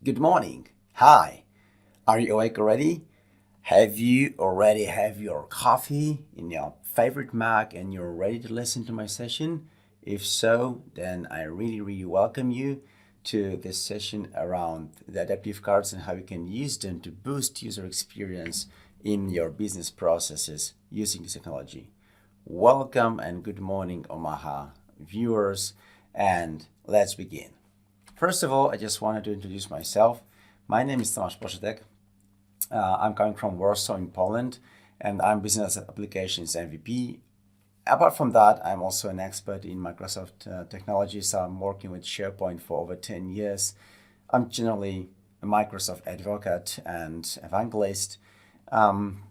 Good morning. Hi. Are you awake already? Have you already have your coffee in your favorite mug and you're ready to listen to my session? If so, then I really welcome you to this session around the adaptive cards and how you can use them to boost user experience in your business processes using this technology. Welcome and good morning, Omaha viewers, and let's begin. First of all, I just wanted to introduce myself. My name is Tomasz Poszytek. I'm coming from Warsaw in Poland, and I'm Business Applications MVP. Apart from that, I'm also an expert in Microsoft technologies. I'm working with SharePoint for over 10 years. I'm generally a Microsoft advocate and evangelist. I'm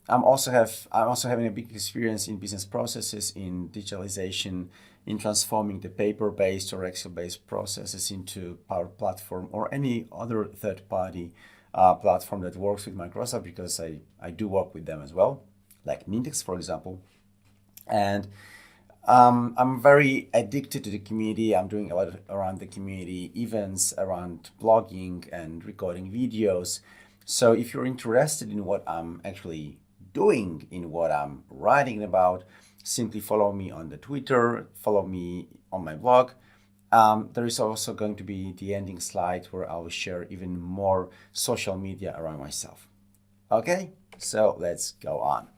also having a big experience in business processes, in digitalization, in transforming the paper-based or Excel-based processes into Power Platform or any other third-party platform that works with Microsoft, because I do work with them as well, like Nintex, for example. And I'm very addicted to the community. I'm doing a lot around the community events, around blogging and recording videos. So if you're interested in what I'm actually doing, in what I'm writing about, simply follow me on the Twitter, follow me on my blog. There is also going to be the ending slide where I will share even more social media around myself. Okay, so let's go on.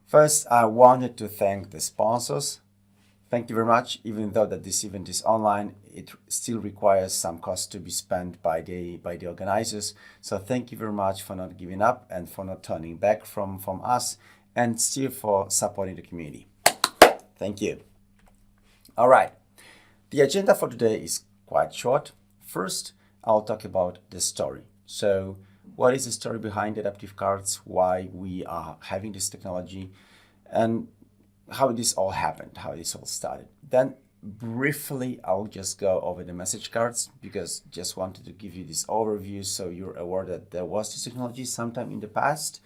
First, I wanted to thank the sponsors. Thank you very much. Even though that this event is online, it still requires some cost to be spent by the organizers. So thank you very much for not giving up and for not turning back from us, and still for supporting the community. Thank you. All right. The agenda for today is quite short. First, I'll talk about the story. So what is the story behind adaptive cards, why we are having this technology, and how this all happened, how this all started. Then briefly, I'll just go over the message cards, because just wanted to give you this overview so you're aware that there was this technology sometime in the past.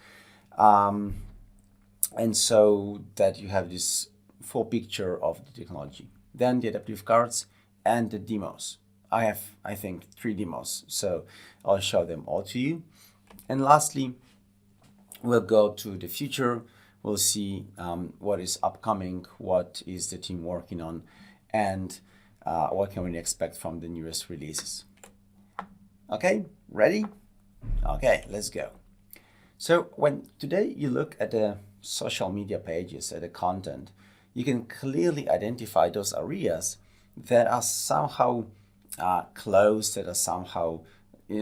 And so that you have this full picture of the technology. Then the adaptive cards and the demos. I have, I think, 3 demos, so I'll show them all to you. And lastly, we'll go to the future. We'll see what is upcoming, what is the team working on, and what can we expect from the newest releases. Okay, ready? Okay, let's go. So when today you look at the social media pages, at the content, you can clearly identify those areas that are somehow closed, that are somehow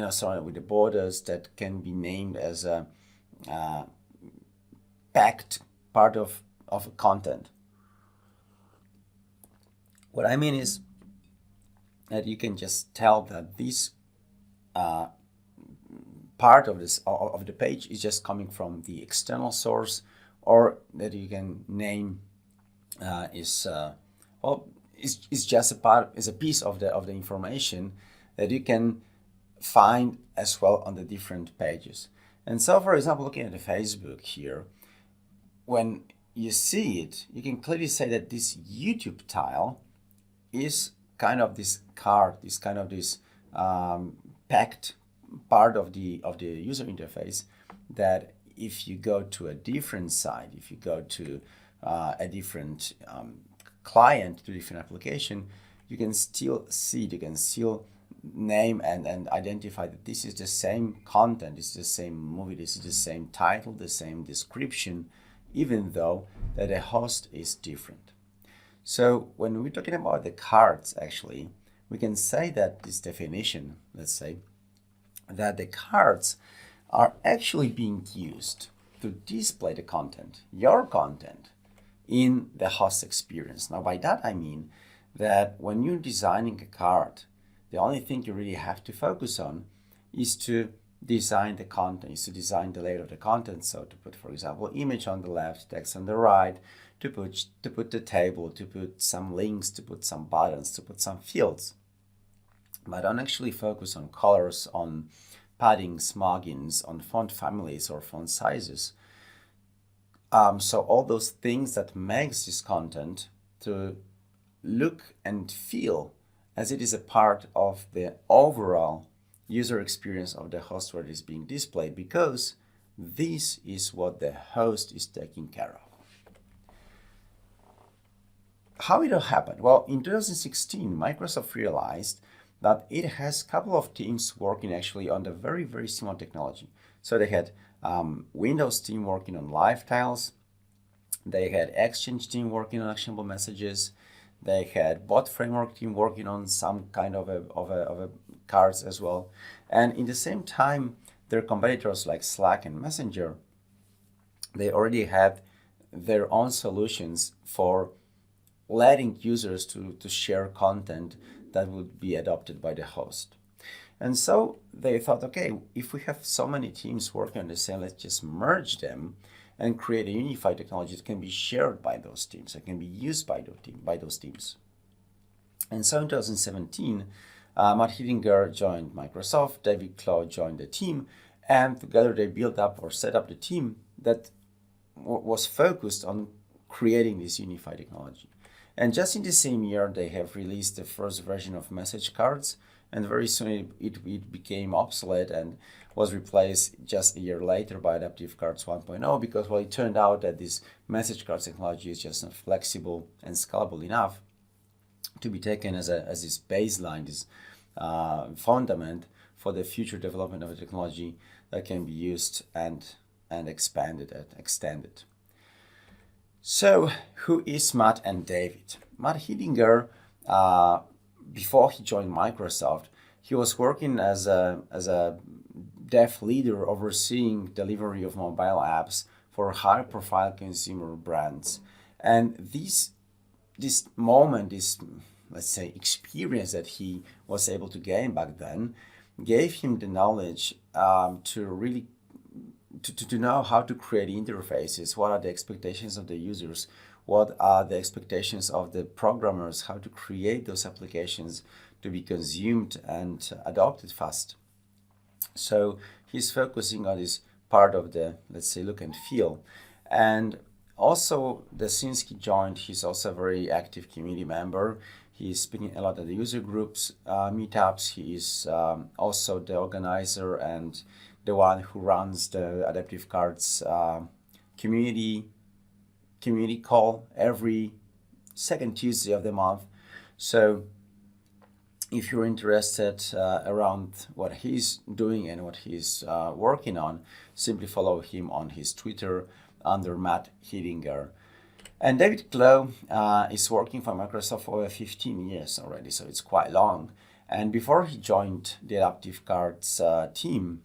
surrounded with the borders, that can be named as a packed part of content. What I mean is that you can just tell that this part of the page is just coming from the external source, or that you can name is just a piece of the information that you can find as well on the different pages. And so, for example, looking at the Facebook here, when you see it, you can clearly say that this YouTube tile is kind of this card, this kind of this packed part of the user interface, that if you go to a different site, if you go to a different client, to a different application, you can still see it, you can still name and identify that this is the same content, this is the same movie, this is the same title, the same description, even though that the host is different. So when we're talking about the cards, actually, we can say that this definition, let's say, that the cards are actually being used to display the content, your content, in the host experience. Now, by that I mean that when you're designing a card, the only thing you really have to focus on is to design the content, is to design the layout of the content. So to put, for example, image on the left, text on the right, to put the table, to put some links, to put some buttons, to put some fields. But don't actually focus on colors, on paddings, margins, on font families or font sizes. So all those things that makes this content to look and feel as it is a part of the overall user experience of the host where it is being displayed, because this is what the host is taking care of. How it all happened? Well, in 2016, Microsoft realized that it has a couple of teams working actually on the very, very similar technology. So they had Windows team working on live tiles. They had Exchange team working on actionable messages. They had Bot Framework team working on some kind of a cards as well. And in the same time, their competitors like Slack and Messenger, they already had their own solutions for letting users to share content that would be adopted by the host. And so they thought, okay, if we have so many teams working on the same, let's just merge them and create a unified technology that can be shared by those teams, that can be used by those teams. And so in 2017, Matt Hittinger joined Microsoft, David Clow joined the team, and together they built up or set up the team that was focused on creating this unified technology. And just in the same year, they have released the first version of message cards, and very soon it became obsolete and was replaced just a year later by Adaptive Cards 1.0, because, well, it turned out that this message cards technology is just not flexible and scalable enough to be taken as this baseline, this fundament for the future development of a technology that can be used and expanded and extended. So, who is Matt and David? Matt Hittinger, before he joined Microsoft, he was working as a dev leader overseeing delivery of mobile apps for high-profile consumer brands. And this moment, this, let's say, experience that he was able to gain back then, gave him the knowledge to really to know how to create interfaces, what are the expectations of the users, what are the expectations of the programmers, how to create those applications to be consumed and adopted fast. So he's focusing on this part of the, let's say, look and feel. And also, since he joined, he's also a very active community member. He's speaking a lot at the user groups, meetups. He is also the organizer and the one who runs the Adaptive Cards community call every second Tuesday of the month. So if you're interested around what he's doing and what he's working on, simply follow him on his Twitter under Matt Hittinger. And David Clow is working for Microsoft for over 15 years already, so it's quite long. And before he joined the Adaptive Cards team,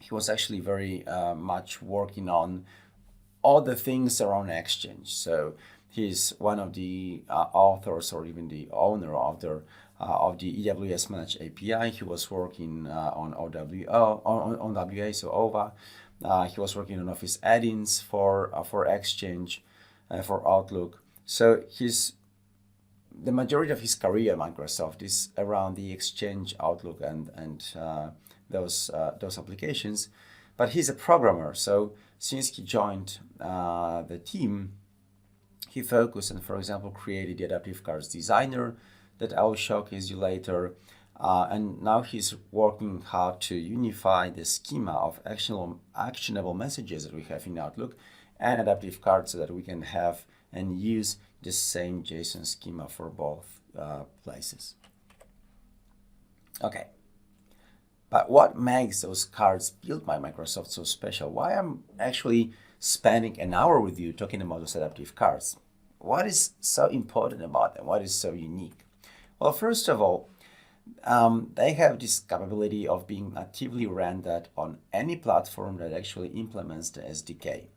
he was actually very much working on all the things around Exchange. So he's one of the authors or even the owner of the EWS Managed API. He was working on OWA, so OVA. He was working on Office add-ins for Exchange, for Outlook. So the majority of his career at Microsoft is around the Exchange, Outlook, and those applications. But he's a programmer, so since he joined the team, he focused and, for example, created the Adaptive Cards Designer that I will showcase you later. And now he's working hard to unify the schema of actionable messages that we have in Outlook and Adaptive Cards so that we can have and use the same JSON schema for both places. Okay. But what makes those cards built by Microsoft so special? Why I'm actually spending an hour with you talking about those adaptive cards? What is so important about them? What is so unique? Well, first of all, they have this capability of being natively rendered on any platform that actually implements the SDK.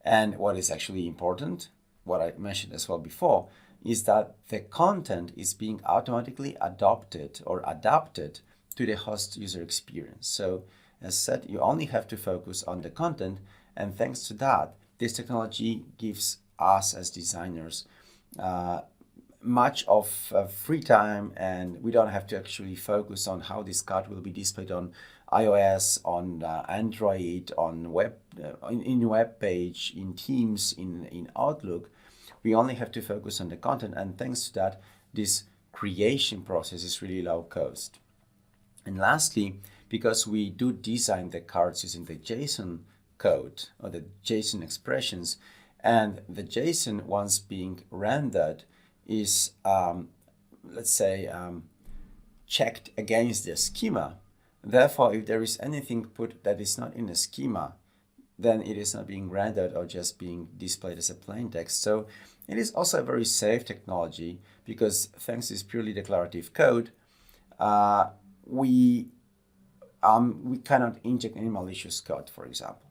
And what is actually important, what I mentioned as well before, is that the content is being automatically adopted or adapted to the host user experience. So as said, you only have to focus on the content, and thanks to that, this technology gives us as designers much of free time, and we don't have to actually focus on how this card will be displayed on iOS, on Android, on web, in web page, in Teams, in Outlook. We only have to focus on the content, and thanks to that, this creation process is really low cost. And lastly, because we do design the cards using the JSON code or the JSON expressions, and the JSON, once being rendered, is, let's say, checked against the schema. Therefore, if there is anything put that is not in the schema, then it is not being rendered or just being displayed as a plain text. So it is also a very safe technology because thanks to this purely declarative code, we cannot inject any malicious code, for example.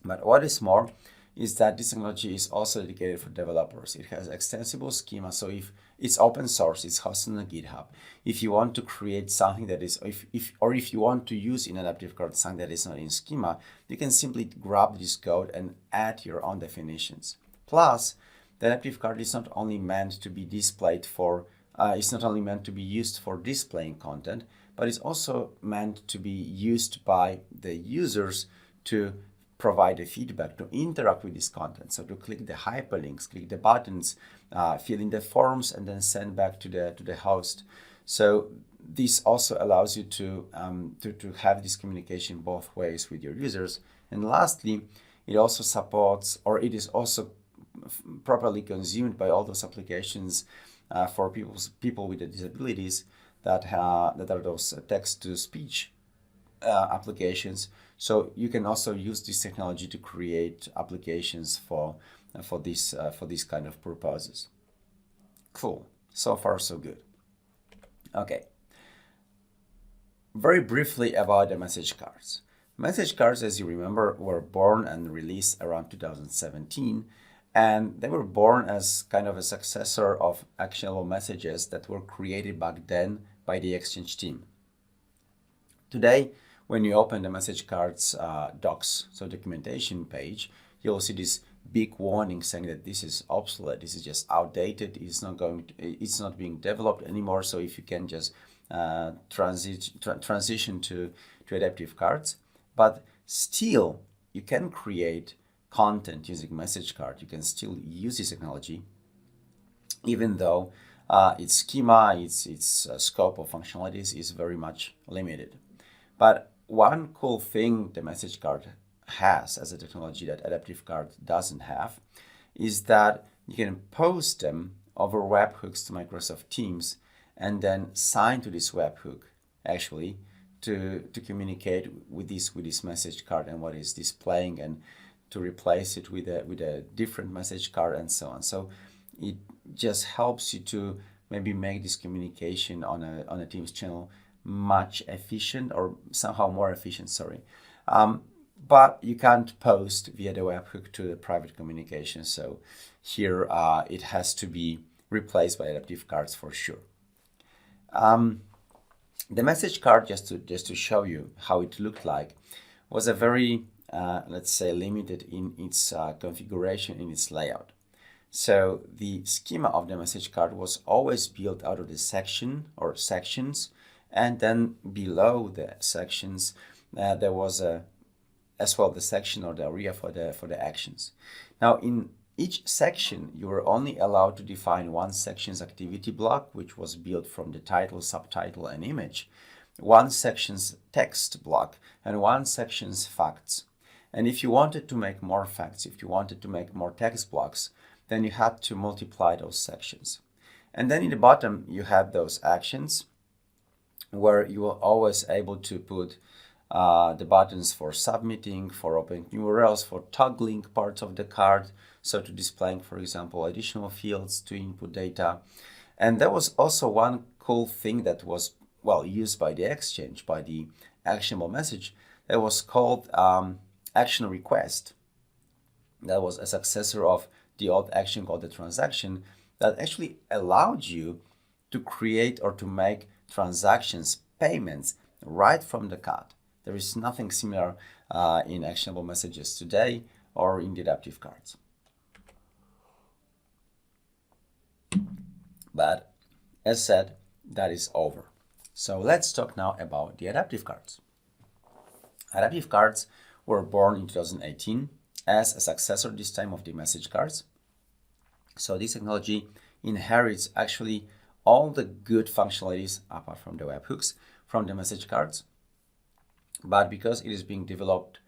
But what is more is that this technology is also dedicated for developers. It has extensible schema, so if it's open source, it's hosted on GitHub. If you want to create something that is, if you want to use in adaptive card something that is not in schema, you can simply grab this code and add your own definitions. Plus, the adaptive card is not only meant to be displayed for, it's not only meant to be used for displaying content, but it's also meant to be used by the users to provide a feedback, to interact with this content. So to click the hyperlinks, click the buttons, fill in the forms, and then send back to the host. So this also allows you to have this communication both ways with your users. And lastly, it also supports, or it is also properly consumed by all those applications for people with disabilities that are those text-to-speech applications. So you can also use this technology to create applications for these kind of purposes. Cool. So far, so good. Okay. Very briefly about the message cards. Message cards, as you remember, were born and released around 2017, and they were born as kind of a successor of actionable messages that were created back then by the Exchange team. Today, when you open the message cards docs, so documentation page, you'll see this big warning saying that this is obsolete, this is just outdated, it's not being developed anymore. So if you can just transition to adaptive cards, but still you can create content using message card. You can still use this technology, even though its schema, its scope of functionalities is very much limited. But one cool thing the message card has as a technology that adaptive card doesn't have is that you can post them over webhooks to Microsoft Teams and then sign to this webhook actually to communicate with this message card and what is displaying, and to replace it with a different message card and so on. So it just helps you to maybe make this communication on a Teams channel much efficient, or somehow more efficient, but you can't post via the webhook to the private communication. So here it has to be replaced by adaptive cards for sure. The message card, just to show you how it looked like, was a very let's say limited in its configuration, in its layout. So the schema of the message card was always built out of the section or sections, and then below the sections there was as well the section or the area for the actions. Now in each section you were only allowed to define one section's activity block, which was built from the title, subtitle, and image, one section's text block, and one section's facts. And if you wanted to make more facts, if you wanted to make more text blocks, then you had to multiply those sections. And then in the bottom you had those actions, where you were always able to put the buttons for submitting, for opening URLs, for toggling parts of the card, so to displaying, for example, additional fields to input data. And there was also one cool thing that was used by the Exchange, by the actionable message, that was called action request. That was a successor of the old action called the transaction, that actually allowed you to create or to make transactions, payments right from the card. There is nothing similar in actionable messages today or in the adaptive cards. But as said, that is over. So let's talk now about the adaptive cards. Adaptive cards were born in 2018 as a successor this time of the message cards. So this technology inherits actually all the good functionalities apart from the webhooks from the message cards. But because it is being developed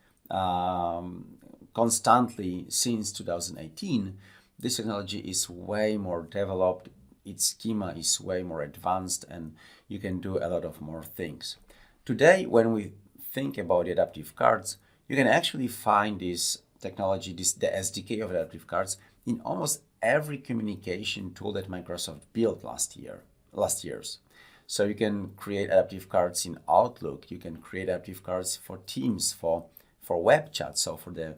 constantly since 2018, this technology is way more developed, its schema is way more advanced, and you can do a lot of more things. Today, when we think about the adaptive cards, you can actually find this technology, the SDK of adaptive cards, in almost every communication tool that Microsoft built last years. So you can create adaptive cards in Outlook, you can create adaptive cards for Teams, for web chat, so for the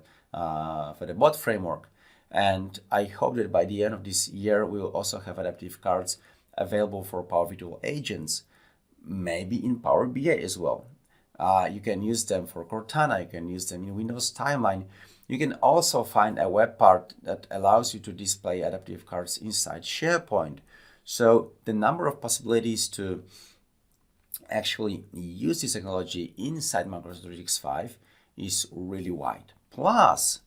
bot framework. And I hope that by the end of this year, we will also have adaptive cards available for Power Virtual Agents, maybe in Power BI as well. You can use them for Cortana, you can use them in Windows Timeline. You can also find a web part that allows you to display adaptive cards inside SharePoint. So the number of possibilities to actually use this technology inside Microsoft 365 is really wide. Plus,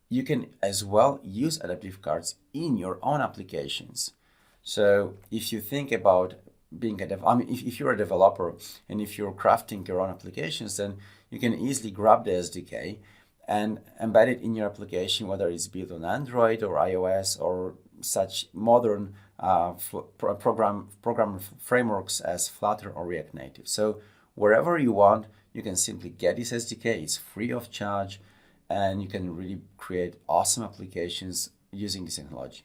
you can as well use adaptive cards in your own applications. So if you think about being if you're a developer and if you're crafting your own applications, then you can easily grab the SDK and embed it in your application, whether it's built on Android or iOS or such modern program frameworks as Flutter or React Native. So wherever you want, you can simply get this SDK. It's free of charge, and you can really create awesome applications using this technology.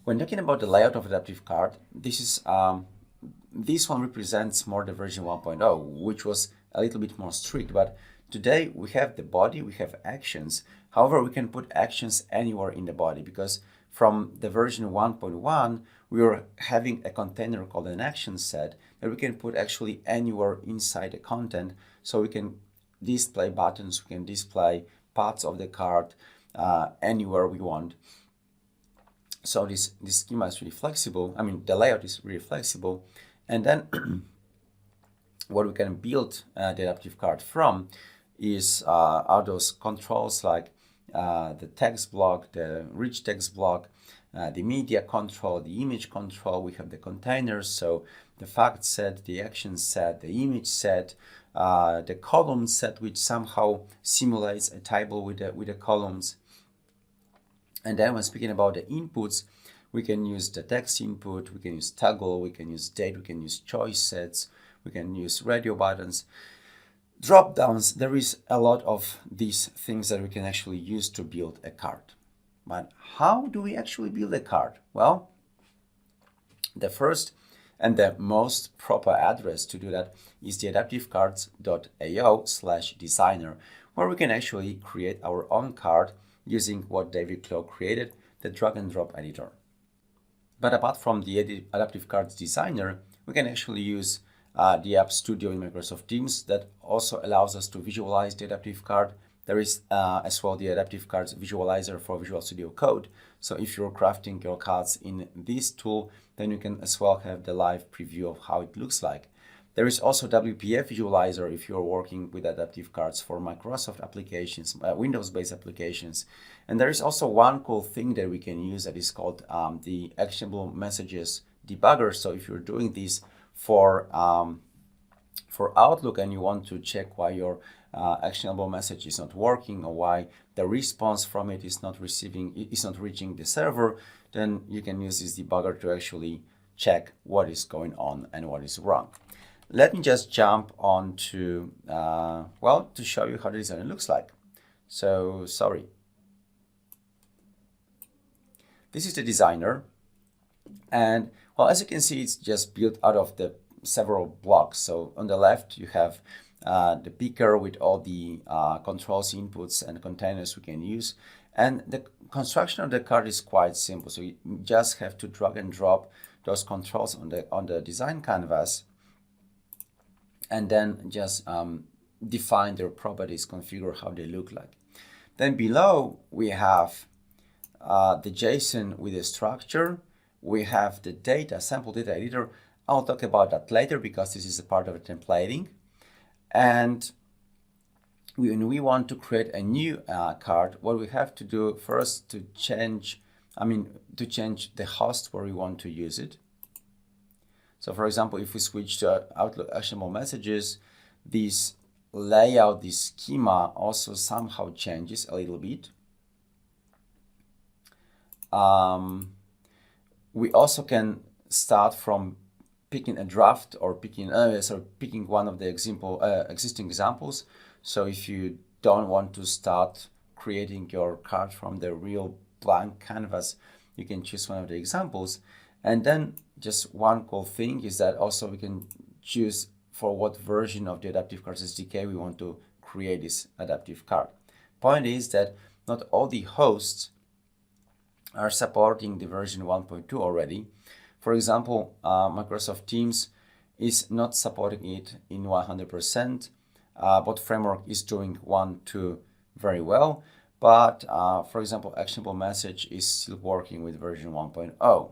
When talking about the layout of adaptive card, this one represents more the version 1.0, which was a little bit more strict. But today we have the body, we have actions. However, we can put actions anywhere in the body, because from the version 1.1, we were having a container called an action set that we can put actually anywhere inside the content. So we can display buttons, we can display parts of the card anywhere we want. So this schema is really flexible. I mean, the layout is really flexible. And then what we can build the adaptive card from are those controls like the text block, the rich text block, the media control, the image control. We have the containers, so the fact set, the action set, the image set, the column set, which somehow simulates a table with the columns. And then when speaking about the inputs, we can use the text input, we can use toggle, we can use date, we can use choice sets, we can use radio buttons, drop downs. There is a lot of these things that we can actually use to build a card. But how do we actually build a card? Well, the first and the most proper address to do that is the adaptivecards.io/designer, where we can actually create our own card using what David Clow created, the drag and drop editor. But apart from the Adaptive Cards Designer, we can actually use the App Studio in Microsoft Teams that also allows us to visualize the adaptive card. There is as well the Adaptive Cards Visualizer for Visual Studio Code. So if you're crafting your cards in this tool, then you can as well have the live preview of how it looks like. There is also WPF Visualizer if you're working with adaptive cards for Microsoft applications, Windows-based applications. And there is also one cool thing that we can use that is called the Actionable Messages Debugger. So if you're doing this for Outlook and you want to check why your actionable message is not working or why the response from it is not reaching the server, then you can use this debugger to actually check what is going on and what is wrong. Let me just jump on to, to show you how the designer looks like. So, sorry. This is the designer. And, well, as you can see, it's just built out of the several blocks. So on the left, you have the picker with all the controls, inputs, and containers we can use. And the construction of the card is quite simple. So you just have to drag and drop those controls on the design canvas, and then just define their properties, configure how they look like. Then below, we have the JSON with the structure. We have the data, sample data editor. I'll talk about that later because this is a part of the templating. And when we want to create a new card, what we have to do first to change the host where we want to use it. So for example, if we switch to Outlook actionable messages, this layout, this schema also somehow changes a little bit. We also can start from picking a draft or picking one of the existing examples. So if you don't want to start creating your card from the real blank canvas, you can choose one of the examples. And then just one cool thing is that also we can choose for what version of the Adaptive Cards SDK we want to create this adaptive card. Point is that not all the hosts are supporting the version 1.2 already. For example, Microsoft Teams is not supporting it in 100%. Bot Framework is doing 1.2 very well, but for example, Actionable Message is still working with version 1.0.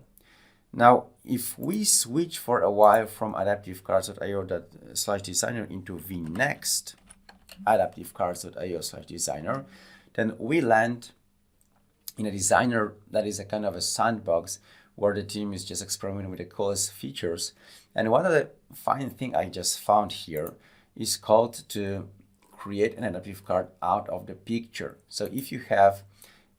Now, if we switch for a while from adaptivecards.io/designer into vnext adaptivecards.io/designer, then we land in a designer that is a kind of a sandbox where the team is just experimenting with the coolest features. And one of the fine thing I just found here is called to create an adaptive card out of the picture. So if you have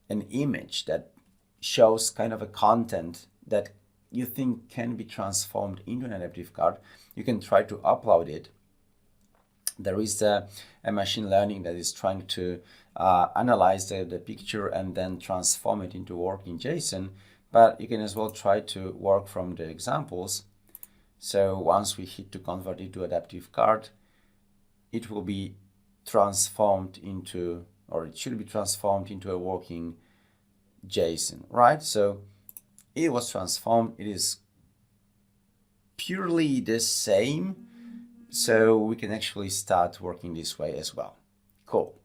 an image that shows kind of a content that you think can be transformed into an adaptive card, you can try to upload it. There is a machine learning that is trying to analyze the picture and then transform it into working JSON, but you can as well try to work from the examples. So once we hit to convert it to adaptive card, it will be transformed into, or it should be transformed into a working JSON, right? So it was transformed. It is purely the same. So we can actually start working this way as well. Cool.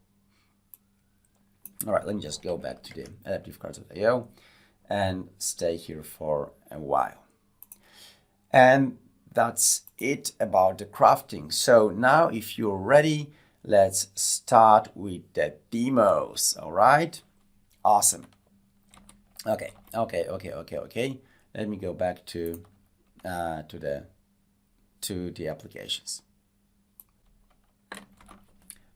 All right, let me just go back to the adaptivecards.io and stay here for a while. And that's it about the crafting. So now if you're ready, let's start with the demos. All right, awesome. Okay. Let me go back to the applications.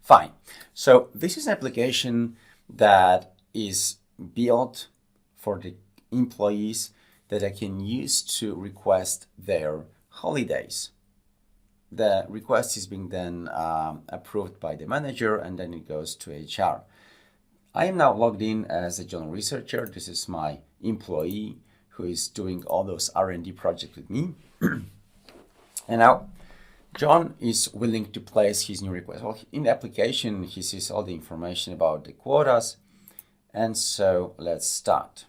Fine. So this is an application that is built for the employees that I can use to request their holidays. The request is being then approved by the manager, and then it goes to HR. I am now logged in as a John researcher. This is my employee who is doing all those R&D projects with me. And now John is willing to place his new request. Well, in the application, he sees all the information about the quotas. And so let's start.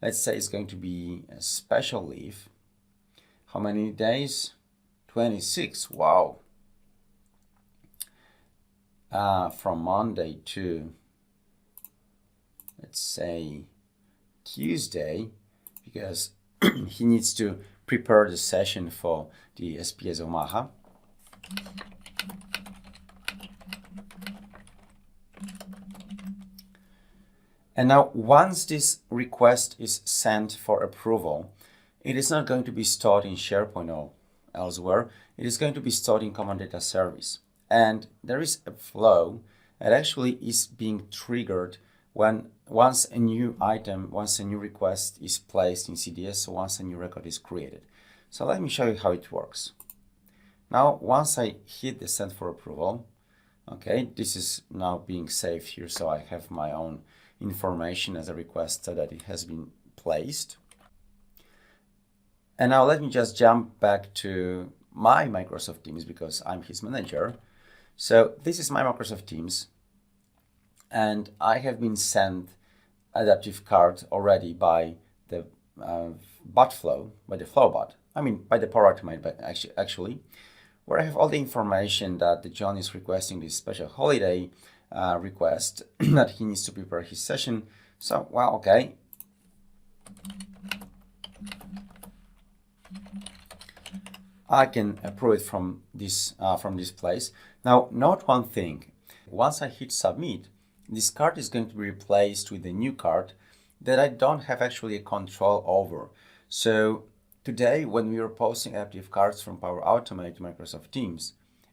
Let's say it's going to be a special leave. How many days? 26. Wow. From Monday to, let's say, Tuesday, because he needs to prepare the session for the SPS Omaha. And now once this request is sent for approval, it is not going to be stored in SharePoint or elsewhere. It is going to be stored in Common Data Service. And there is a flow that actually is being triggered once a new request is placed in CDS, so once a new record is created. So let me show you how it works. Now, once I hit the send for approval, okay, this is now being saved here, so I have my own information as a request so that it has been placed. And now let me just jump back to my Microsoft Teams because I'm his manager. So this is my Microsoft Teams, and I have been sent adaptive card already by the bot flow, by the flow bot. I mean, by the Power Automate, but actually, where I have all the information that the John is requesting this special holiday request that he needs to prepare his session. So, well, okay. I can approve it from this place. Now, note one thing. Once I hit submit, this card is going to be replaced with a new card that I don't have actually a control over. So today, when we are posting adaptive cards from Power Automate to Microsoft Teams,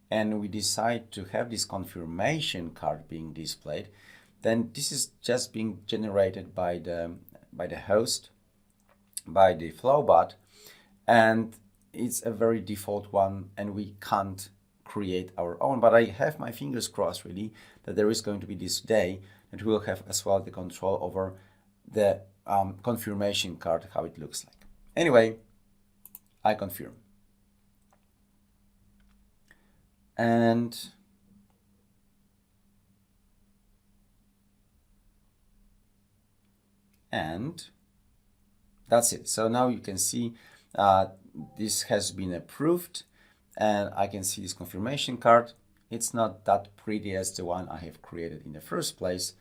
and we decide to have this confirmation card being displayed, then this is just being generated by the host, by the Flowbot, and it's a very default one, and we can't create our own. But I have my fingers crossed, really, that there is going to be this day that we will have as well the control over the confirmation card, how it looks like. Anyway, I confirm. And that's it. So now you can see this has been approved, and I can see this confirmation card. It's not that pretty as the one I have created in the first place,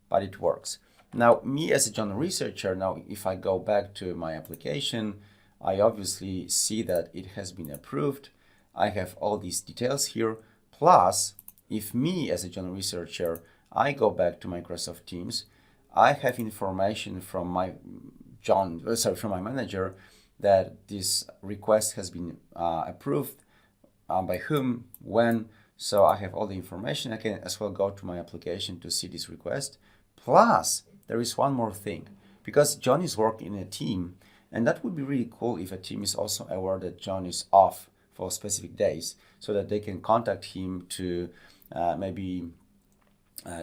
but it works. Now, me as a journal researcher, now if I go back to my application, I obviously see that it has been approved. I have all these details here. Plus, if me as a journal researcher, I go back to Microsoft Teams, I have information from my from my manager that this request has been approved, by whom, when. So I have all the information. I can as well go to my application to see this request. Plus, there is one more thing, because John is working in a team, and that would be really cool if a team is also aware that John is off for specific days, so that they can contact him to maybe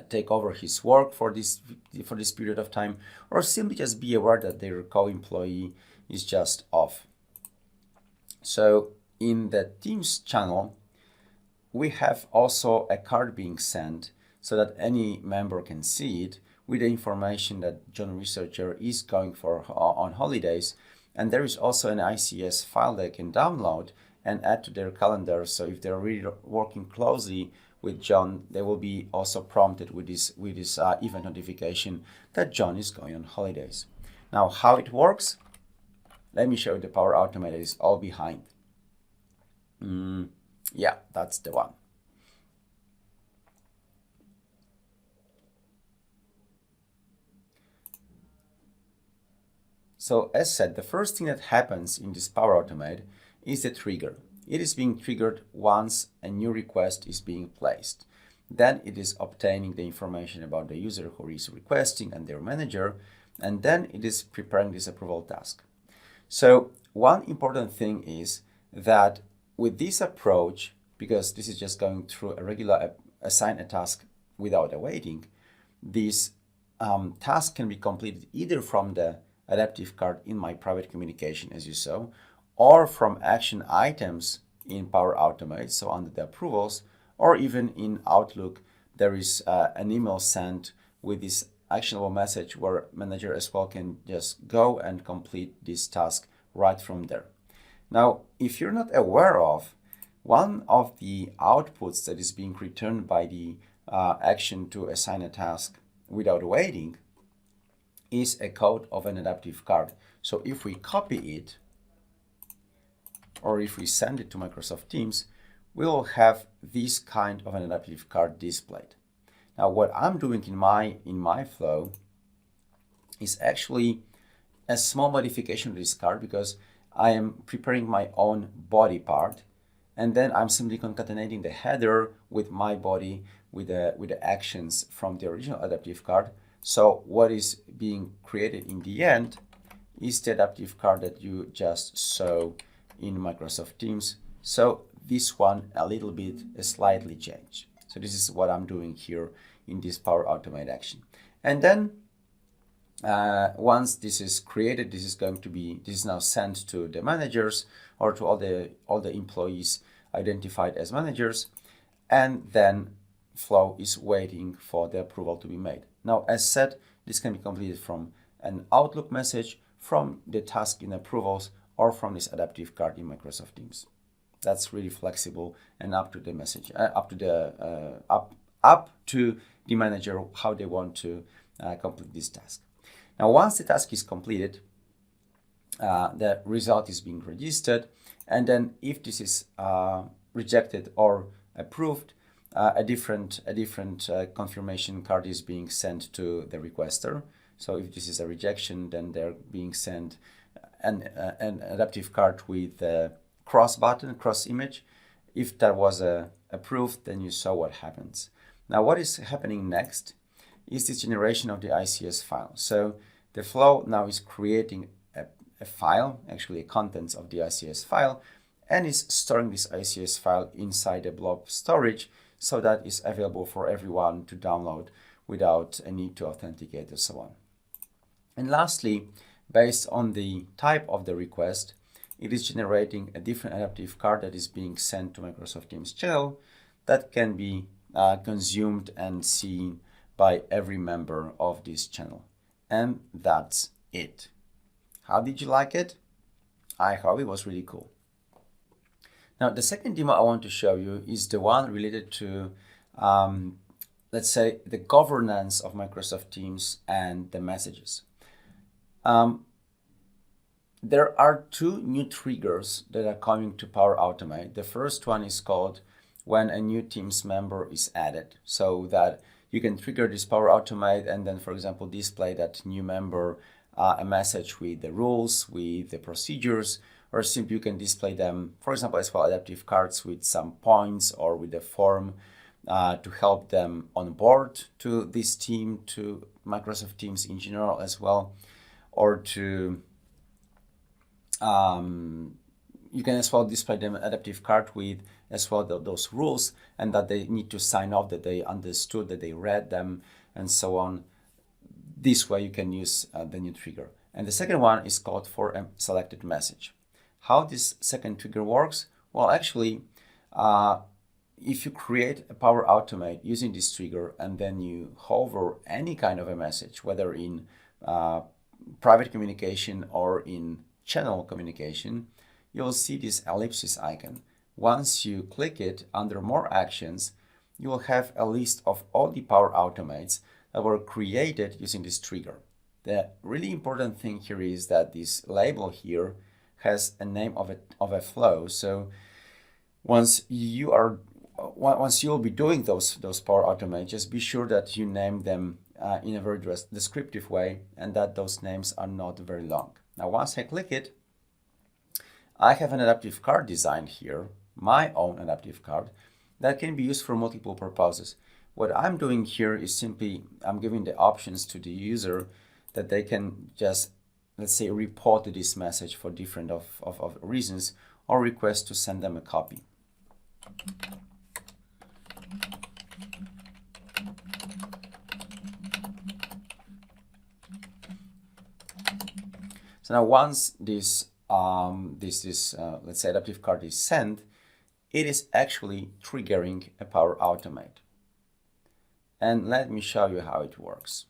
take over his work for this period of time, or simply just be aware that their co-employee is just off. So in the Teams channel, we have also a card being sent so that any member can see it with the information that John Researcher is going for on holidays. And there is also an ICS file they can download and add to their calendar. So if they're really working closely with John, they will be also prompted with this event notification that John is going on holidays. Now, how it works? Let me show you the Power Automate that is all behind. Yeah, that's the one. So as said, the first thing that happens in this Power Automate is the trigger. It is being triggered once a new request is being placed. Then it is obtaining the information about the user who is requesting and their manager, and then it is preparing this approval task. So one important thing is that with this approach, because this is just going through a regular assign a task without awaiting, this task can be completed either from the adaptive card in my private communication, as you saw, or from action items in Power Automate, so under the approvals, or even in Outlook, there is an email sent with this actionable message where manager as well can just go and complete this task right from there. Now, if you're not aware of, one of the outputs that is being returned by the action to assign a task without waiting is a code of an adaptive card. So if we copy it, or if we send it to Microsoft Teams, we will have this kind of an adaptive card displayed. Now, what I'm doing in my flow is actually a small modification to this card, because I am preparing my own body part, and then I'm simply concatenating the header with my body with the actions from the original adaptive card. So what is being created in the end is the adaptive card that you just saw in Microsoft Teams. So this one a little bit slightly changed. So this is what I'm doing here in this Power Automate action. And then once this is created, this is now sent to the managers or to all the employees identified as managers, and then Flow is waiting for the approval to be made. Now, as said, this can be completed from an Outlook message, from the task in approvals, or from this adaptive card in Microsoft Teams. That's really flexible and up to the message, up to the manager how they want to complete this task. Now, once the task is completed, the result is being registered, and then if this is rejected or approved, a different confirmation card is being sent to the requester. So if this is a rejection, then they're being sent an adaptive card with a cross button, cross image. If that was approved, then you saw what happens. Now what is happening next is this generation of the ICS file. So the flow now is creating a file, actually a contents of the ICS file, and is storing this ICS file inside a blob storage so that it's available for everyone to download without a need to authenticate and so on. And lastly, based on the type of the request, it is generating a different adaptive card that is being sent to Microsoft Teams channel that can be consumed and seen by every member of this channel. And that's it. How did you like it? I hope it was really cool. Now, the second demo I want to show you is the one related to, let's say, the governance of Microsoft Teams and the messages. There are two new triggers that are coming to Power Automate. The first one is called when a new Teams member is added, so that you can trigger this Power Automate and then, for example, display that new member a message with the rules, with the procedures, or simply you can display them, for example, as well adaptive cards with some points or with a form to help them on board to this team, to Microsoft Teams in general as well, or to you can as well display them adaptive card with as well those rules, and that they need to sign off that they understood, that they read them, and so on. This way you can use the new trigger. And the second one is called for a selected message. How this second trigger works? Well, actually, if you create a Power Automate using this trigger and then you hover any kind of a message, whether in private communication or in channel communication, you'll see this ellipsis icon. Once you click it under More Actions, you will have a list of all the Power Automates that were created using this trigger. The really important thing here is that this label here has a name of a flow. So once you'll be doing those Power Automate, just be sure that you name them in a very descriptive way and that those names are not very long. Now, once I click it, I have an adaptive card designed here, my own adaptive card, that can be used for multiple purposes. What I'm doing here is simply, I'm giving the options to the user that they can just, let's say, report this message for different of reasons, or request to send them a copy. So now once this let's say adaptive card is sent, it is actually triggering a Power Automate. And let me show you how it works.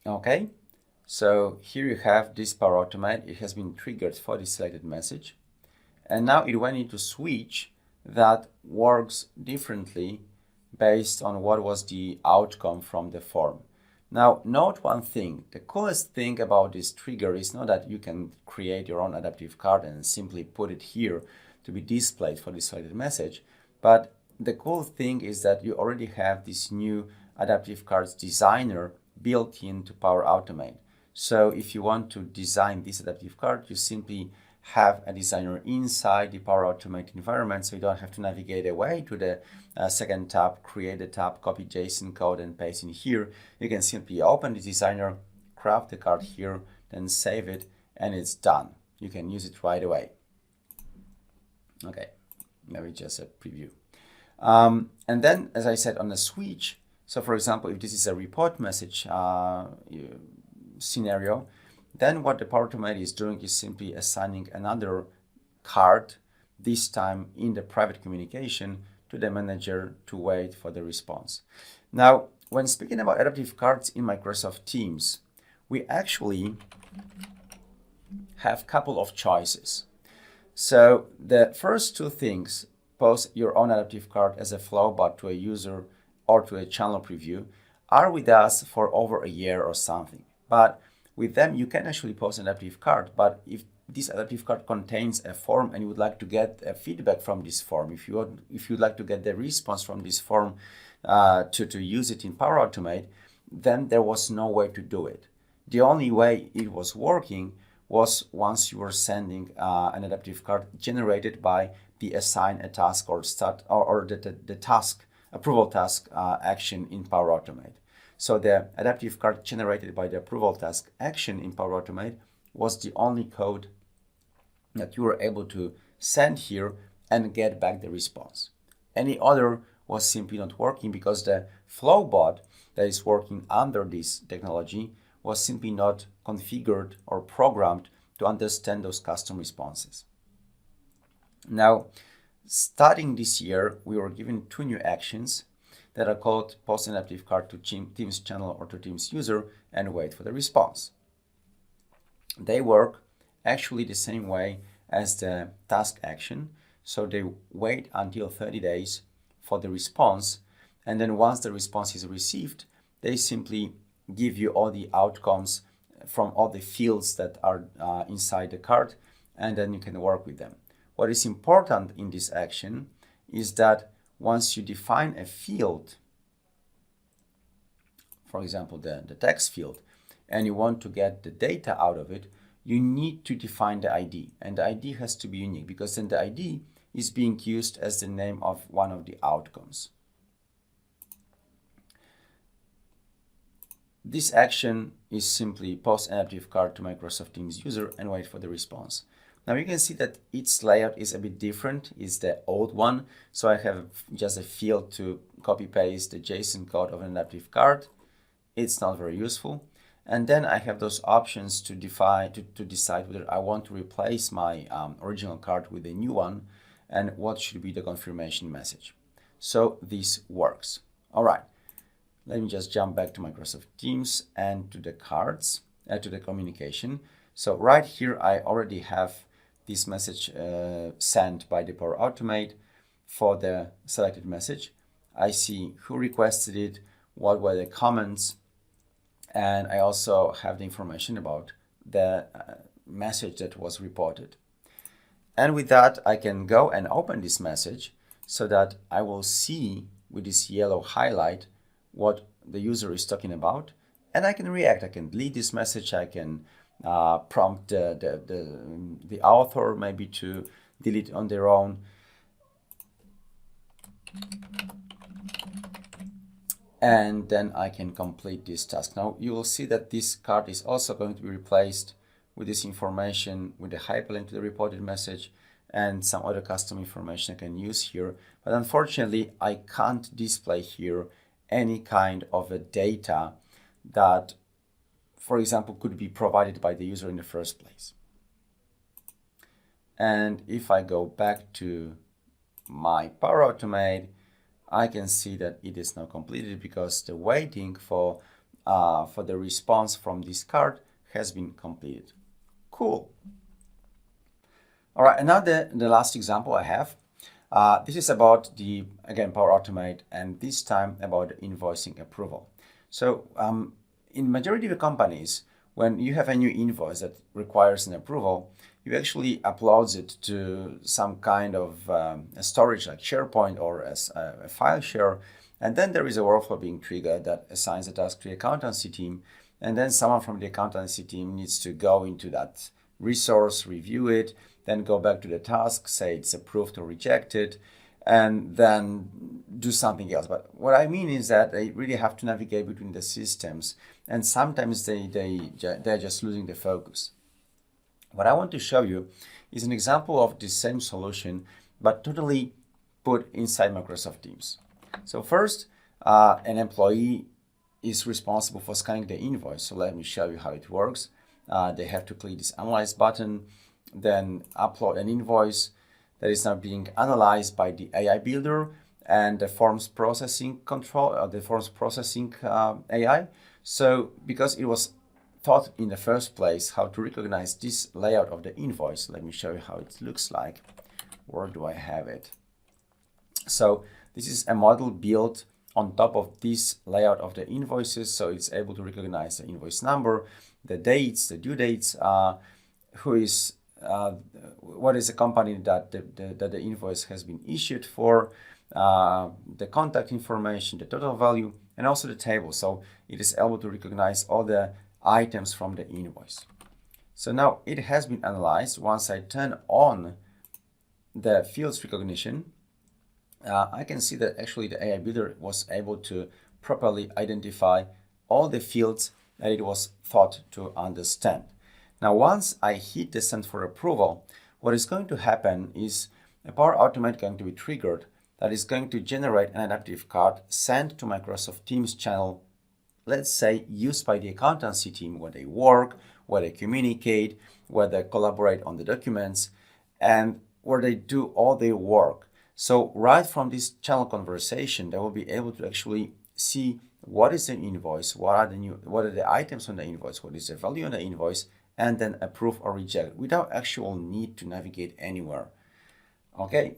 Okay, so here you have this Power Automate. It has been triggered for the selected message. And now it went into switch that works differently based on what was the outcome from the form. Now, note one thing. The coolest thing about this trigger is not that you can create your own adaptive card and simply put it here to be displayed for the selected message, but the cool thing is that you already have this new adaptive cards designer built into Power Automate. So if you want to design this adaptive card, you simply have a designer inside the Power Automate environment, so you don't have to navigate away to the second tab, create a tab, copy JSON code and paste in here. You can simply open the designer, craft the card here, then save it, and it's done. You can use it right away. Okay, maybe just a preview. And then, as I said, on the switch, so for example, if this is a report message scenario, then what the Power Automate is doing is simply assigning another card, this time in the private communication, to the manager to wait for the response. Now, when speaking about adaptive cards in Microsoft Teams, we actually have a couple of choices. So the first two things, post your own adaptive card as a flow bot to a user or to a channel preview, are with us for over a year or something. But with them, you can actually post an adaptive card, but if this adaptive card contains a form and you would like to get a feedback from this form, if you'd like to get the response from this form to use it in Power Automate, then there was no way to do it. The only way it was working was once you were sending an adaptive card generated by the assign a task or the task approval task action in Power Automate. So the adaptive card generated by the approval task action in Power Automate was the only code that you were able to send here and get back the response. Any other was simply not working because the flow bot that is working under this technology was simply not configured or programmed to understand those custom responses. Now, starting this year, we were given 2 new actions that are called post an adaptive card to Teams channel or to Teams user and wait for the response. They work actually the same way as the task action. So they wait until 30 days for the response. And then once the response is received, they simply give you all the outcomes from all the fields that are inside the card, and then you can work with them. What is important in this action is that once you define a field, for example, the text field, and you want to get the data out of it, you need to define the ID. And the ID has to be unique because then the ID is being used as the name of one of the outcomes. This action is simply post an adaptive card to Microsoft Teams user and wait for the response. Now you can see that its layout is a bit different. It's the old one. So I have just a field to copy paste the JSON code of an adaptive card. It's not very useful. And then I have those options to decide whether I want to replace my original card with a new one and what should be the confirmation message. So this works. All right. Let me just jump back to Microsoft Teams and to the cards, to the communication. So right here, I already have this message sent by the Power Automate for the selected message. I see who requested it, what were the comments, and I also have the information about the message that was reported. And with that, I can go and open this message so that I will see with this yellow highlight what the user is talking about, and I can react. I can delete this message. I can prompt the author maybe to delete on their own. And then I can complete this task. Now you will see that this card is also going to be replaced with this information, with the hyperlink to the reported message and some other custom information I can use here. But unfortunately, I can't display here any kind of a data that, for example, could be provided by the user in the first place. And if I go back to my Power Automate, I can see that it is now completed because the waiting for the response from this card has been completed. Cool. All right, and now the last example I have. This is about again, Power Automate, and this time about invoicing approval. So in majority of the companies, when you have a new invoice that requires an approval, you actually upload it to some kind of a storage like SharePoint or as a file share. And then there is a workflow being triggered that assigns a task to the accountancy team. And then someone from the accountancy team needs to go into that resource, review it, then go back to the task, say it's approved or rejected, and then do something else. But what I mean is that they really have to navigate between the systems, and sometimes they're just losing the focus. What I want to show you is an example of the same solution, but totally put inside Microsoft Teams. So first, an employee is responsible for scanning the invoice. So let me show you how it works. They have to click this Analyze button, then upload an invoice that is now being analyzed by the AI builder and the forms processing AI. So because it was thought in the first place how to recognize this layout of the invoice, let me show you how it looks like. Where do I have it? So this is a model built on top of this layout of the invoices, so it's able to recognize the invoice number, the dates, the due dates, who is what is the company that the invoice has been issued for, the contact information, the total value, and also the table. So it is able to recognize all the items from the invoice. So now it has been analyzed. Once I turn on the fields recognition, I can see that actually the AI Builder was able to properly identify all the fields that it was thought to understand. Now, once I hit the send for approval, what is going to happen is a Power Automate going to be triggered that is going to generate an adaptive card sent to Microsoft Teams channel, let's say used by the accountancy team where they work, where they communicate, where they collaborate on the documents, and where they do all their work. So right from this channel conversation, they will be able to actually see what is the invoice, what are the items on the invoice, what is the value on the invoice, and then approve or reject without actual need to navigate anywhere. Okay.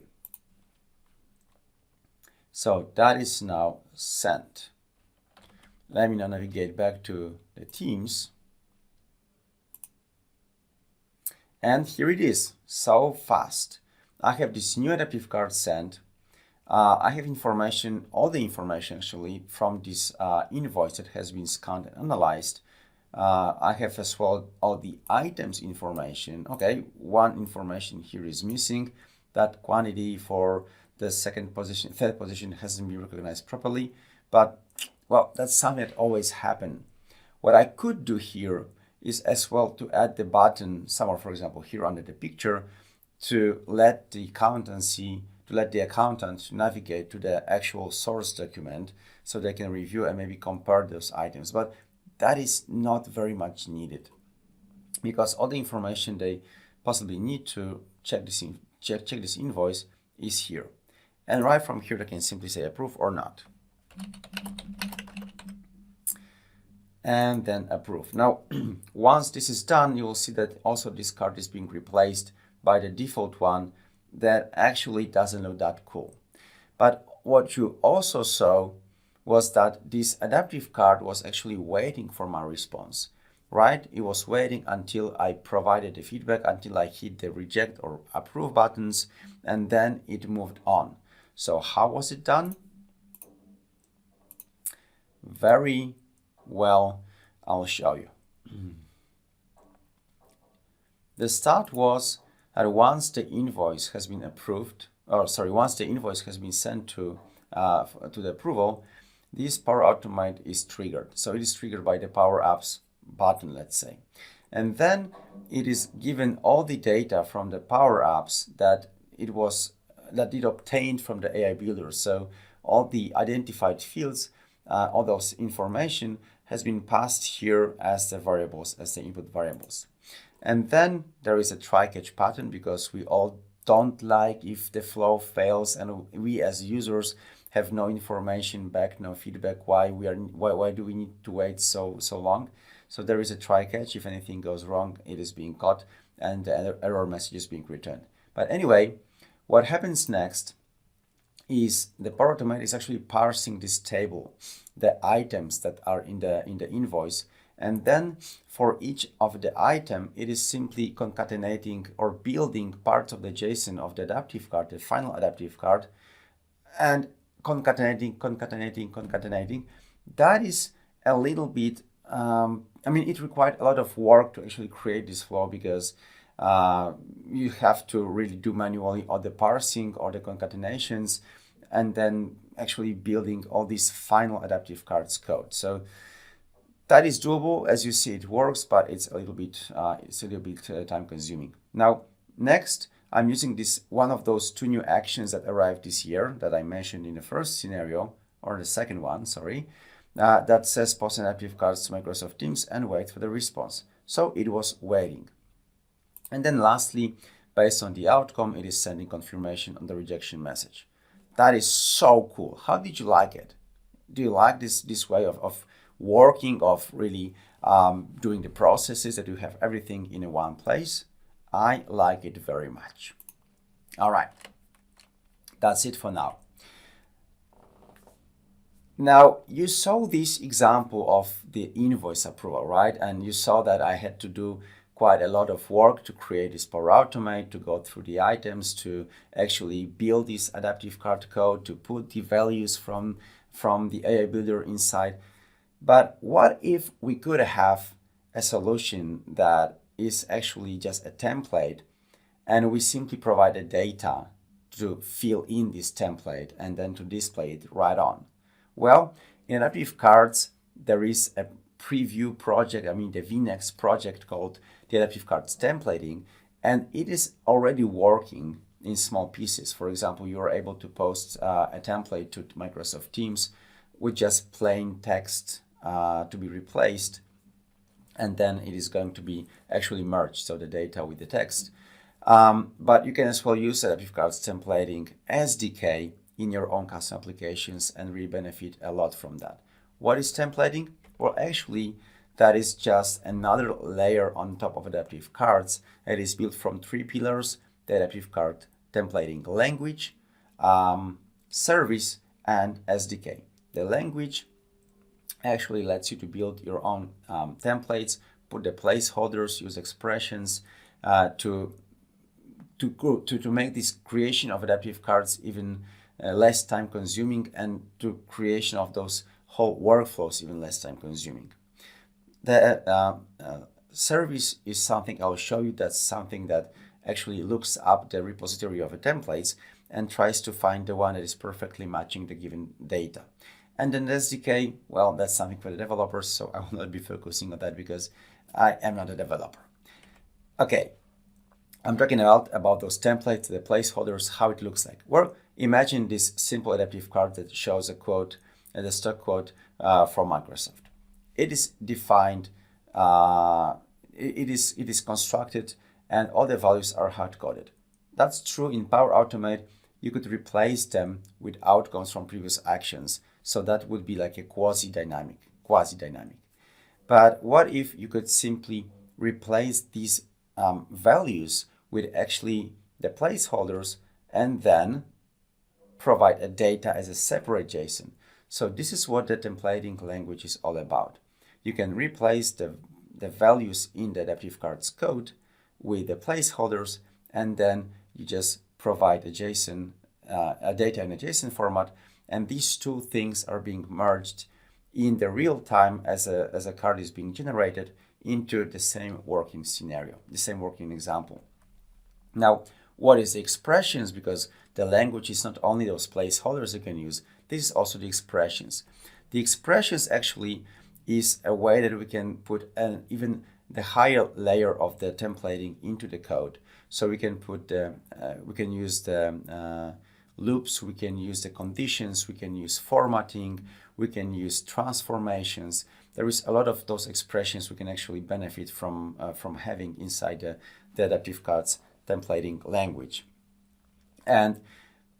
So that is now sent. Let me now navigate back to the Teams. And here it is, so fast. I have this new adaptive card sent. I have information, all the information actually from this invoice that has been scanned and analyzed. I have as well all the items information. Okay, one information here is missing. That quantity for the third position hasn't been recognized properly, but well, that's something that always happens. What I could do here is as well to add the button somewhere, for example, here under the picture, to let the accountant navigate to the actual source document so they can review and maybe compare those items. But that is not very much needed because all the information they possibly need to check this invoice is here. And right from here, they can simply say approve or not. And then approve. Now, once this is done, you will see that also this card is being replaced by the default one that actually doesn't look that cool. But what you also saw was that this adaptive card was actually waiting for my response, right? It was waiting until I provided the feedback, until I hit the reject or approve buttons, and then it moved on. So how was it done? Very well, I'll show you. The start was that once the invoice has been approved, once the invoice has been sent to the approval, this Power Automate is triggered. So it is triggered by the Power Apps button, let's say. And then it is given all the data from the Power Apps that it obtained from the AI Builder. So all the identified fields, all those information has been passed here as the variables, as the input variables. And then there is a try-catch pattern because we all don't like if the flow fails and we as users have no information back, no feedback, why do we need to wait so long. So there is a try-catch. If anything goes wrong, it is being caught and the error message is being returned. But anyway, what happens next is the Power Automate is actually parsing this table, the items that are in the invoice, and then for each of the item, it is simply concatenating or building parts of the JSON of the adaptive card, the final adaptive card, and concatenating. That is a little bit, it required a lot of work to actually create this flow because you have to really do manually all the parsing or the concatenations and then actually building all these final adaptive cards code. So that is doable. As you see, it works, but it's a little bit time consuming. Now, next, I'm using one of those two new actions that arrived this year that I mentioned in the first scenario, or the second one, sorry, that says post adaptive cards to Microsoft Teams and wait for the response. So it was waiting. And then lastly, based on the outcome, it is sending confirmation on the rejection message. That is so cool. How did you like it? Do you like this way of working, of really doing the processes that you have everything in one place? I like it very much. All right, that's it for now. Now, you saw this example of the invoice approval, right? And you saw that I had to do quite a lot of work to create this Power Automate, to go through the items, to actually build this adaptive cart code, to put the values from the AI builder inside. But what if we could have a solution that is actually just a template, and we simply provide the data to fill in this template and then to display it right on? Well, in adaptive cards, there is a preview project, the VNext project called the Adaptive Cards Templating, and it is already working in small pieces. For example, you are able to post a template to Microsoft Teams with just plain text to be replaced, and then it is going to be actually merged, so the data with the text. But you can as well use Adaptive Cards Templating SDK in your own custom applications and really benefit a lot from that. What is templating? Well, actually, that is just another layer on top of adaptive cards. It is built from 3 pillars: the adaptive card templating language, service, and SDK. The language actually lets you to build your own templates, put the placeholders, use expressions to make this creation of adaptive cards even less time consuming, and to creation of those whole workflows even less time consuming. The service is something I'll show you. That's something that actually looks up the repository of the templates and tries to find the one that is perfectly matching the given data. And then the SDK, well, that's something for the developers, so I will not be focusing on that because I am not a developer. Okay, I'm talking about those templates, the placeholders, how it looks like. Well, imagine this simple adaptive card that shows a quote, the stock quote from Microsoft. It is defined, it is constructed, and all the values are hard-coded. That's true in Power Automate. You could replace them with outcomes from previous actions, so that would be like a quasi-dynamic. But what if you could simply replace these values with actually the placeholders and then provide a data as a separate JSON? So this is what the templating language is all about. You can replace the values in the adaptive cards code with the placeholders, and then you just provide a JSON, a data in a JSON format, and these two things are being merged in the real time as a card is being generated into the same working scenario, the same working example. Now, what is the expressions? Because the language is not only those placeholders you can use, this is also the expressions. The expressions actually is a way that we can put even the higher layer of the templating into the code. So we can put we can use the loops, we can use the conditions, we can use formatting, we can use transformations. There is a lot of those expressions we can actually benefit from having inside the adaptive cards templating language. And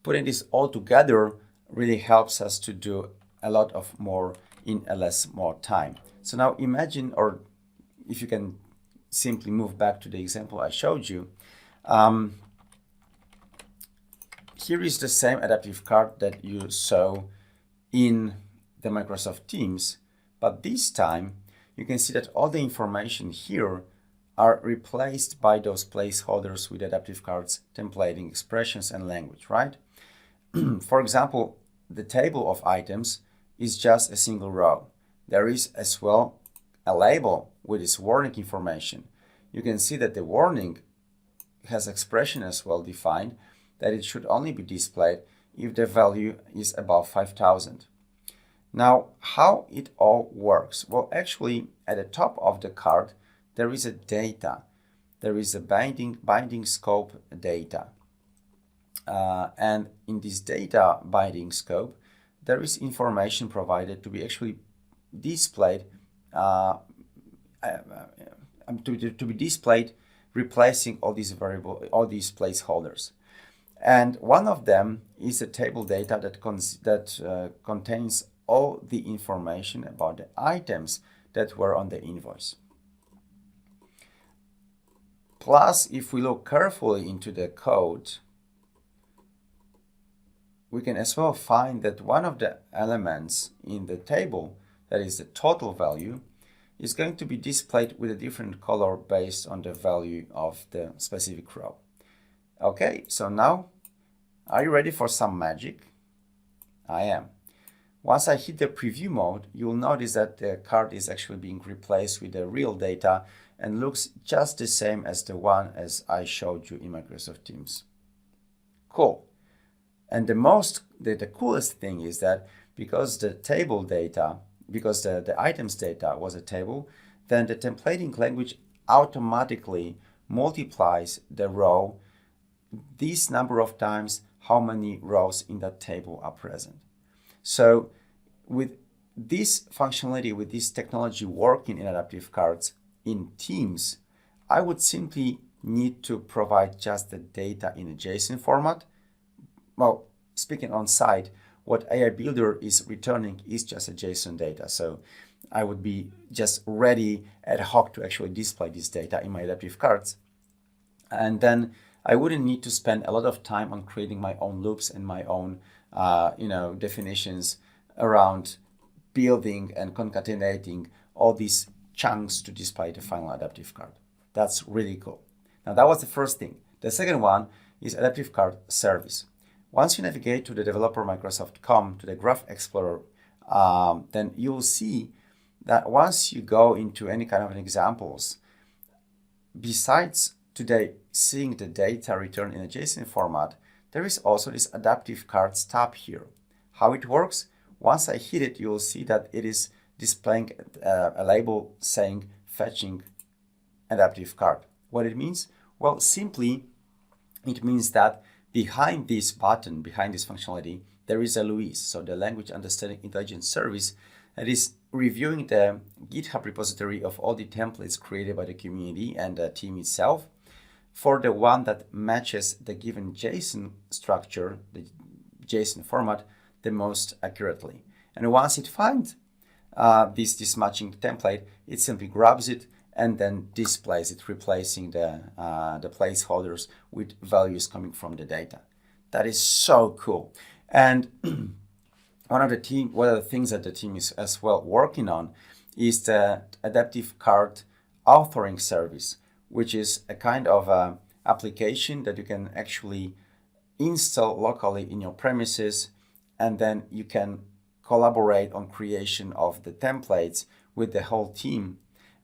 putting this all together really helps us to do a lot of more in a less more time. So now imagine, or if you can simply move back to the example I showed you, here is the same adaptive card that you saw in the Microsoft Teams, but this time you can see that all the information here are replaced by those placeholders with adaptive cards templating expressions and language, right? For example, the table of items is just a single row. There is as well a label with its warning information. You can see that the warning has expression as well defined, that it should only be displayed if the value is above 5,000. Now, how it all works? Well, actually, at the top of the card, there is a data. There is a binding scope data. And in this data binding scope, there is information provided to be actually displayed, to be displayed, replacing all these placeholders. And one of them is a table data that contains all the information about the items that were on the invoice. Plus, if we look carefully into the code, we can as well find that one of the elements in the table, that is the total value, is going to be displayed with a different color based on the value of the specific row. Okay, so now, are you ready for some magic? I am. Once I hit the preview mode, you'll notice that the card is actually being replaced with the real data and looks just the same as the one as I showed you in Microsoft Teams. Cool. And the coolest thing is that because the table data, because the items data was a table, then the templating language automatically multiplies the row this number of times how many rows in that table are present. So with this functionality, with this technology working in adaptive cards in Teams, I would simply need to provide just the data in a JSON format. Well, speaking on site, what AI Builder is returning is just a JSON data. So I would be just ready ad hoc to actually display this data in my adaptive cards. And then I wouldn't need to spend a lot of time on creating my own loops and my own definitions around building and concatenating all these chunks to display the final adaptive card. That's really cool. Now that was the first thing. The second one is adaptive card service. Once you navigate to the developer Microsoft.com to the Graph Explorer, then you'll see that once you go into any kind of an examples, besides today seeing the data returned in a JSON format, there is also this adaptive cards tab here. How it works? Once I hit it, you'll see that it is displaying a label saying fetching adaptive card. What it means? Well, simply it means that behind this button, behind this functionality, there is a LUIS, so the Language Understanding Intelligence Service, that is reviewing the GitHub repository of all the templates created by the community and the team itself for the one that matches the given JSON structure, the JSON format, the most accurately. And once it finds this matching template, it simply grabs it and then displays it, replacing the placeholders with values coming from the data. That is so cool. And one of the things that the team is as well working on is the adaptive card authoring service, which is a kind of application that you can actually install locally in your premises, and then you can collaborate on creation of the templates with the whole team.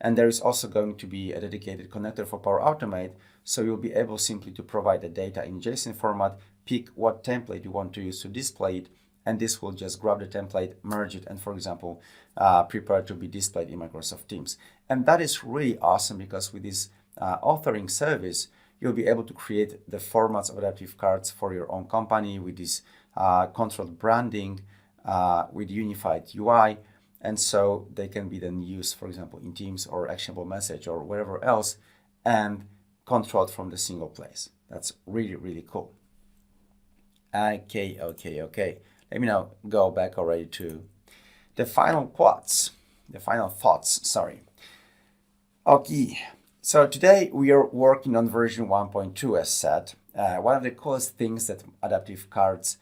And there is also going to be a dedicated connector for Power Automate, so you'll be able simply to provide the data in JSON format, pick what template you want to use to display it, and this will just grab the template, merge it, and for example, prepare to be displayed in Microsoft Teams. And that is really awesome because with this authoring service, you'll be able to create the formats of adaptive cards for your own company with this controlled branding, with unified UI, and so they can be then used, for example, in Teams or Actionable Message or wherever else, and controlled from the single place. That's really, really cool. Okay. Let me now go back already to the final thoughts. Okay, so today we are working on version 1.2 as said. One of the coolest things that adaptive cards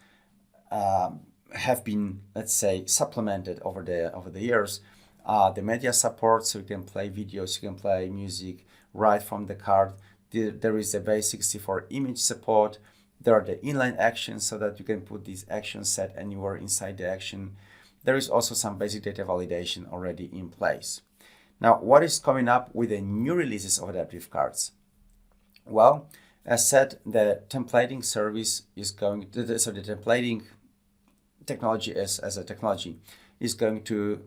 have been, let's say, supplemented over the years, the media support, so you can play videos, you can play music right from the card. There is the basic C4 image support. There are the inline actions so that you can put these action set anywhere inside the action. There is also some basic data validation already in place. Now, what is coming up with the new releases of adaptive cards? Well, as said, the templating service is going to, the templating technology as a technology is going to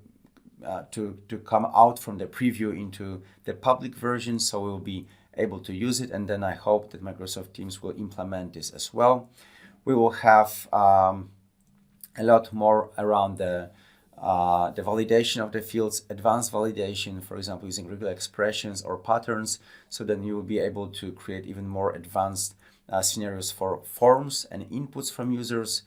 come out from the preview into the public version, so we'll be able to use it, and then I hope that Microsoft Teams will implement this as well. We will have a lot more around the validation of the fields, advanced validation, for example, using regular expressions or patterns, so then you will be able to create even more advanced scenarios for forms and inputs from users.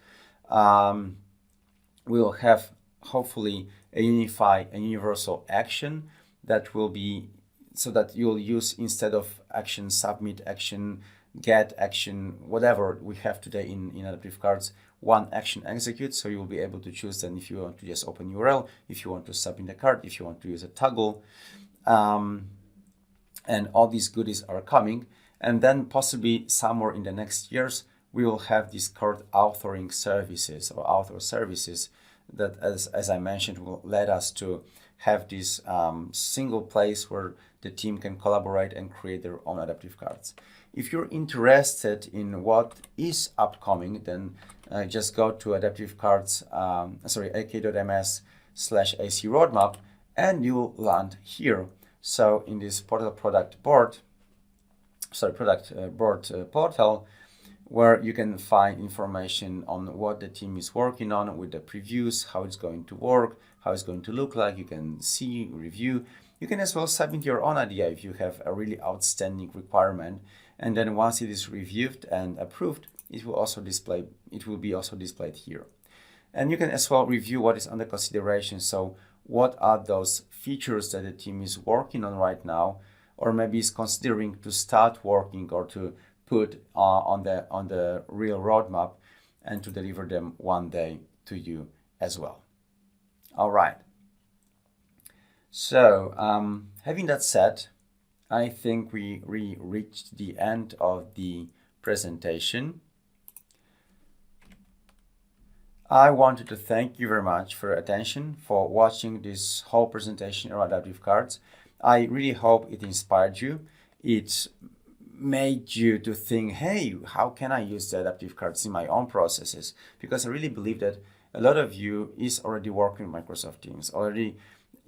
We will have hopefully a universal action that will be so that you'll use, instead of action submit, action get, action, whatever we have today in adaptive cards, one action execute. So you will be able to choose then if you want to just open URL, if you want to submit a card, if you want to use a toggle, and all these goodies are coming. And then possibly somewhere in the next years, we will have these card authoring services or author services that, as I mentioned, will let us to have this single place where the team can collaborate and create their own adaptive cards. If you're interested in what is upcoming, then just go to adaptive cards, ak.ms/AC roadmap, and you'll land here. So in this product board portal, where you can find information on what the team is working on with the previews, how it's going to work, how it's going to look like. You can see, review. You can as well submit your own idea if you have a really outstanding requirement. And then once it is reviewed and approved, it will be also displayed here. And you can as well review what is under consideration. So what are those features that the team is working on right now, or maybe is considering to start working or to put on the real roadmap, and to deliver them one day to you as well. All right. So having that said, I think we reached the end of the presentation. I wanted to thank you very much for your attention, for watching this whole presentation around adaptive cards. I really hope it inspired you. It made you to think, hey, how can I use the adaptive cards in my own processes? Because I really believe that a lot of you is already working with Microsoft Teams, already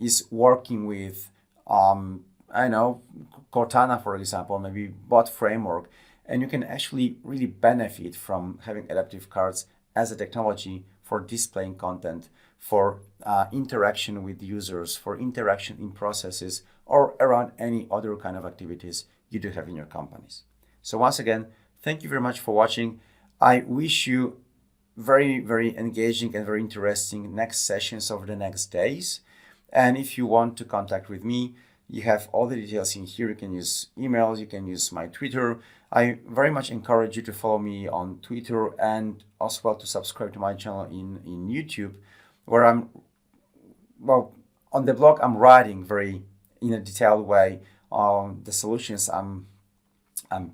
is working with, Cortana, for example, maybe bot framework, and you can actually really benefit from having adaptive cards as a technology for displaying content, for interaction with users, for interaction in processes, or around any other kind of activities you do have in your companies. So once again, thank you very much for watching. I wish you very, very engaging and very interesting next sessions over the next days. And if you want to contact with me, you have all the details in here. You can use emails, you can use my Twitter. I very much encourage you to follow me on Twitter, and as well to subscribe to my channel in YouTube, where on the blog, I'm writing very in a detailed way on the solutions I'm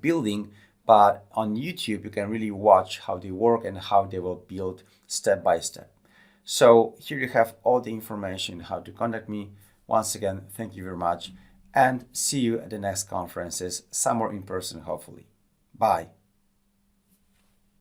building, but on YouTube, you can really watch how they work and how they will build step by step. So here you have all the information how to contact me. Once again, thank you very much, and see you at the next conferences, somewhere in person, hopefully. Bye.